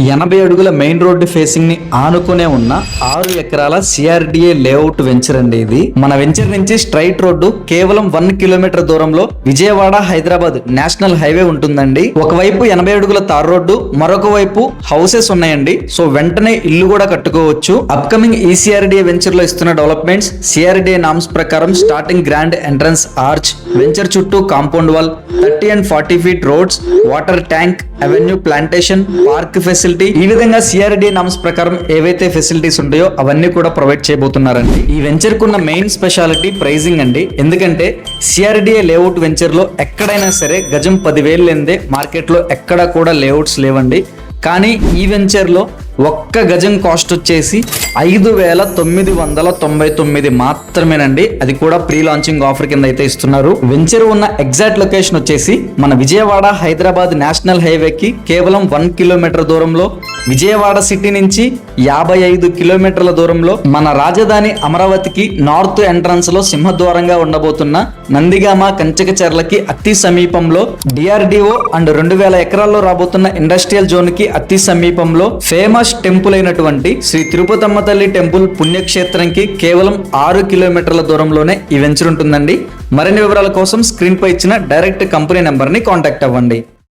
80 అడుగుల main road facing ని ఆనుకునే ఉన్న 6 ఎకరాల సిఆర్డిఏ లేఅవుట్ వెంచర్ అండి. ఇది మన వెంచర్ నుంచి స్ట్రైట్ రోడ్డు కేవలం 1 కిలోమీటర్ దూరంలో విజయవాడ హైదరాబాద్ నేషనల్ హైవే ఉంటుందండి. ఒకవైపు 80 అడుగుల తార్ రోడ్డు, మరొక వైపు హౌసెస్ ఉన్నాయండి. సో వెంటనే ఇల్లు కూడా కట్టుకోవచ్చు. అప్కమింగ్ ఈ సిఆర్డిఏ వెంచర్ లో ఇస్తున్న డెవలప్మెంట్స్ సిఆర్డిఏ నామ్స్ ప్రకారం starting grand entrance arch, venture చుట్టూ compound wall, 30 and 40 feet roads, water tank, avenue plantation, park facility, ఈ విధంగా సిఆర్డిఏ నామ్స్ ప్రకారం ఏవైతే ఫెసిలిటీస్ ఉంటాయో అవన్నీ కూడా ప్రొవైడ్ చేయబోతున్నారండి. ఈ వెంచర్ కున్న మెయిన్ స్పెషాలిటీ ప్రైజింగ్ అండి. ఎందుకంటే సిఆర్డిఏ లేఅవుట్ వెంచర్ లో ఎక్కడైనా సరే గజం 10,000 లేనిదే మార్కెట్ లో ఎక్కడా కూడా లేఅవుట్స్ లేవండి. కానీ ఈ వెంచర్ లో ఒక్క గజం కాస్ట్ వచ్చేసి 5,999 మాత్రమేనండి. అది కూడా ప్రీ లాంచింగ్ ఆఫర్ కింద అయితే ఇస్తున్నారు. వెంచర్ ఉన్న ఎగ్జాక్ట్ లొకేషన్ వచ్చేసి మన విజయవాడ హైదరాబాద్ నేషనల్ హైవేకి కేవలం 1 కిలోమీటర్ దూరంలో, విజయవాడ సిటీ నుంచి 55 కిలోమీటర్ల దూరంలో, మన రాజధాని అమరావతికి నార్త్ ఎంట్రన్స్ లో సింహద్వారంగా ఉండబోతున్న నందిగామ కంచకచర్లకి అతి సమీపంలో, డిఆర్డిఓ అండ్ 2000 ఎకరాల్లో రాబోతున్న ఇండస్ట్రియల్ జోన్ కి అతి సమీపంలో, ఫేమస్ టెంపుల్ అయినటువంటి శ్రీ తిరుపతమ్మ తల్లి టెంపుల్ పుణ్యక్షేత్రంకి కేవలం 6 కిలోమీటర్ల దూరంలోనే ఈ వెంచర్ ఉంటుందండి. మరిన్ని వివరాల కోసం స్క్రీన్ పై ఇచ్చిన డైరెక్ట్ కంపెనీ నెంబర్ ని కాంటాక్ట్ అవ్వండి.